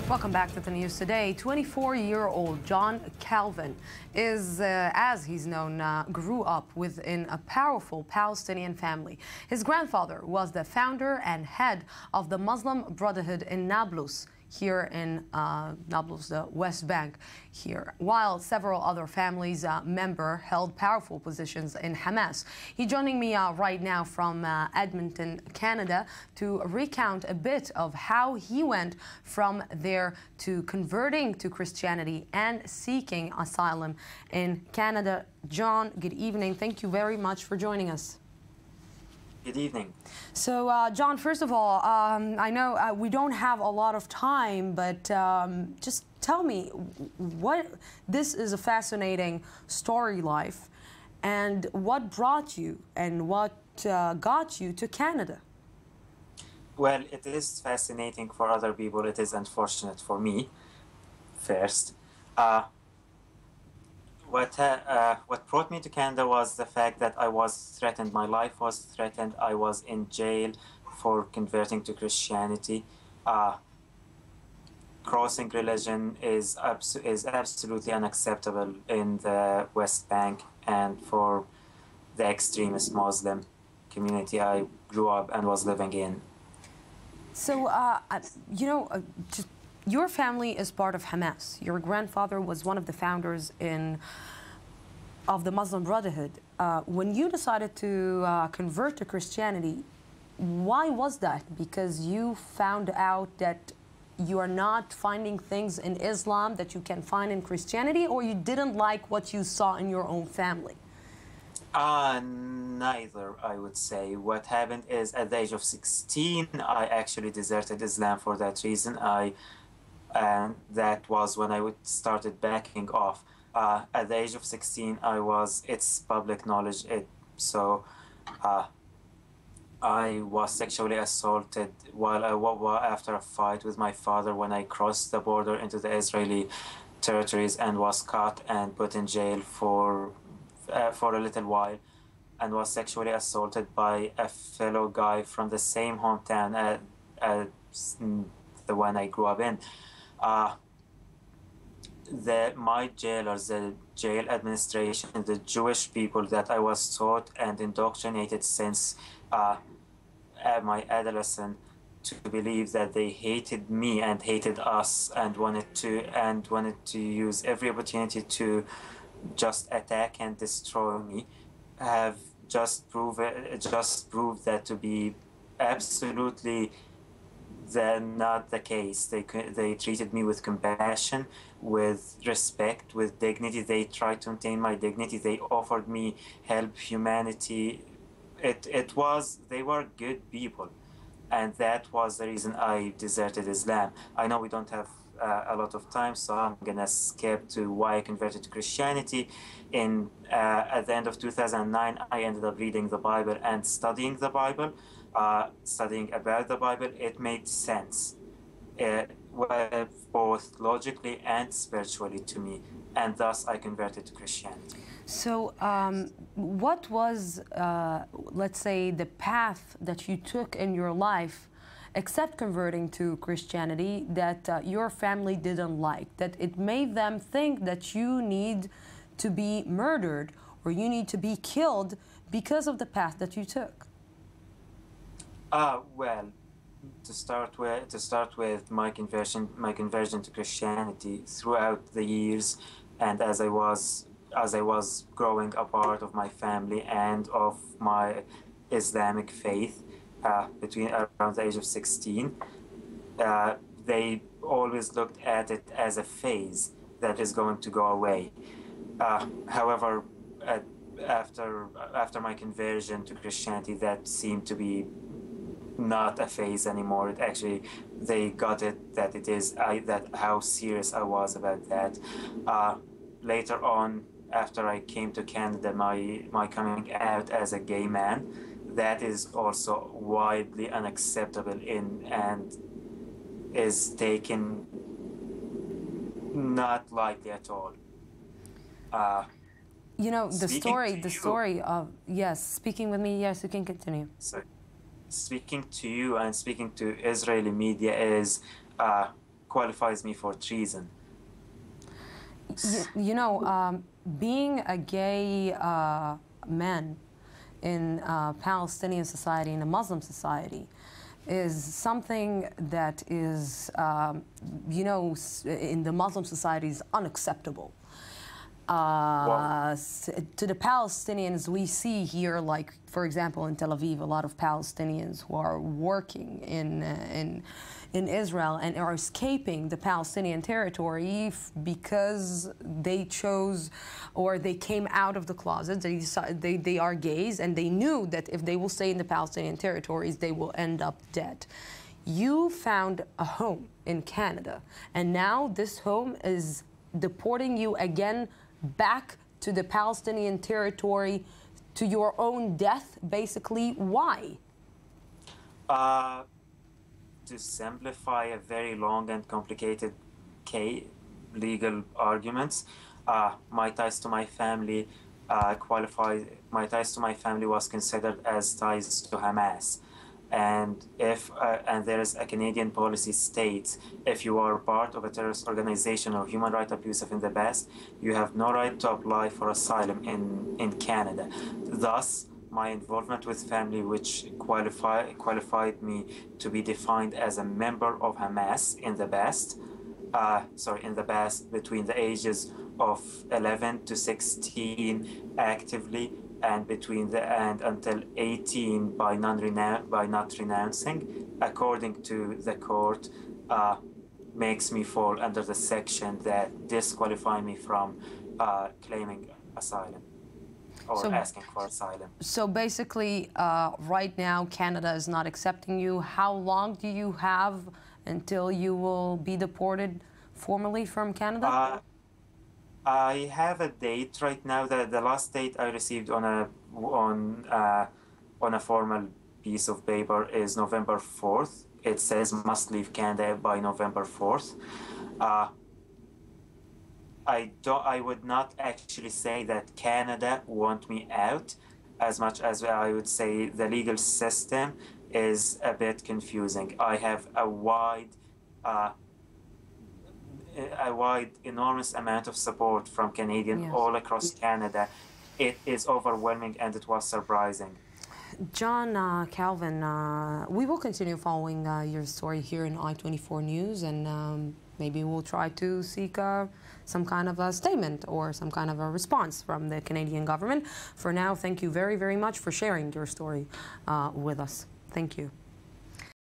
Welcome back to the news today. 24-year-old John Calvin is, as he's known, grew up within a powerful Palestinian family. His grandfather was the founder and head of the Muslim Brotherhood in Nablouse, here in Nablouse, the West Bank here, while several other families member held powerful positions in Hamas. He's joining me right now from Edmonton, Canada, to recount a bit of how he went from there to converting to Christianity and seeking asylum in Canada. John, good evening. Thank you very much for joining us. Good evening. So, John, first of all, I know we don't have a lot of time, but just tell me, this is a fascinating story life, and what brought you and what got you to Canada? Well, it is fascinating for other people. It is unfortunate for me, first. What brought me to Canada was the fact that I was threatened. My life was threatened. I was in jail for converting to Christianity. Crossing religion is absolutely unacceptable in the West Bank and for the extremist Muslim community I grew up and was living in. So, just your family is part of Hamas. Your grandfather was one of the founders of the Muslim Brotherhood. When you decided to convert to Christianity, why was that? Because you found out that you are not finding things in Islam that you can find in Christianity, or you didn't like what you saw in your own family? Neither, I would say. What happened is, at the age of 16, I actually deserted Islam for that reason. And that was when I started backing off. At the age of 16, it's public knowledge, I was sexually assaulted after a fight with my father when I crossed the border into the Israeli territories and was caught and put in jail for a little while, and was sexually assaulted by a fellow guy from the same hometown as the one I grew up in. My jailers, the jail administration, the Jewish people that I was taught and indoctrinated since my adolescence to believe that they hated me and hated us and wanted to use every opportunity to just attack and destroy me, have just proved that to be absolutely not the case. They treated me with compassion, with respect, with dignity. They tried to maintain my dignity. They offered me help, humanity. They were good people, and that was the reason I deserted Islam. I know we don't have a lot of time, so I'm gonna skip to why I converted to Christianity. At the end of 2009, I ended up reading the Bible and studying the Bible. Studying about the Bible, it made sense, both logically and spiritually to me, and thus I converted to Christianity. So, what was, let's say, the path that you took in your life, except converting to Christianity, that your family didn't like, that it made them think that you need to be murdered or you need to be killed because of the path that you took? Well, to start with my conversion to Christianity throughout the years, and as I was growing apart of my family and of my Islamic faith, around the age of 16, they always looked at it as a phase that is going to go away. However, after my conversion to Christianity, that seemed to be not a phase anymore. They got it that it is how serious I was about that. Later on, after I came to Canada, my coming out as a gay man, that is also widely unacceptable and is taken not lightly at all. You know, the story of, yes, speaking with me, yes, you can continue. So, speaking to you and speaking to Israeli media is qualifies me for treason. You know, being a gay man in Palestinian society, in a Muslim society, is something that is, you know, in the Muslim society is unacceptable. To the Palestinians, we see here, like, for example, in Tel Aviv, a lot of Palestinians who are working in Israel and are escaping the Palestinian territory because they chose, or they came out of the closet. They are gays, and they knew that if they will stay in the Palestinian territories, they will end up dead. You found a home in Canada, and now this home is deporting you again back to the Palestinian territory to your own death, basically. Why? To simplify a very long and complicated legal arguments, my ties to my family my ties to my family was considered as ties to Hamas. And and there is a Canadian policy states, if you are part of a terrorist organization or human rights abusive in the past, you have no right to apply for asylum in Canada. Thus, my involvement with family, which qualified me to be defined as a member of Hamas in the past, between the ages of 11 to 16 actively, and until 18 by not renouncing, according to the court, makes me fall under the section that disqualify me from claiming asylum or asking for asylum. So basically, right now, Canada is not accepting you. How long do you have until you will be deported formally from Canada? I have a date right now. The last date I received on a formal piece of paper is November 4th. It says must leave Canada by November 4th. I would not actually say that Canada want me out, as much as I would say the legal system is a bit confusing. I have a wide, enormous amount of support from Canadians all across Canada. It is overwhelming, and it was surprising. John Calvin, we will continue following your story here in I-24 News, and maybe we'll try to seek some kind of a statement or some kind of a response from the Canadian government. For now, thank you very, very much for sharing your story with us. Thank you.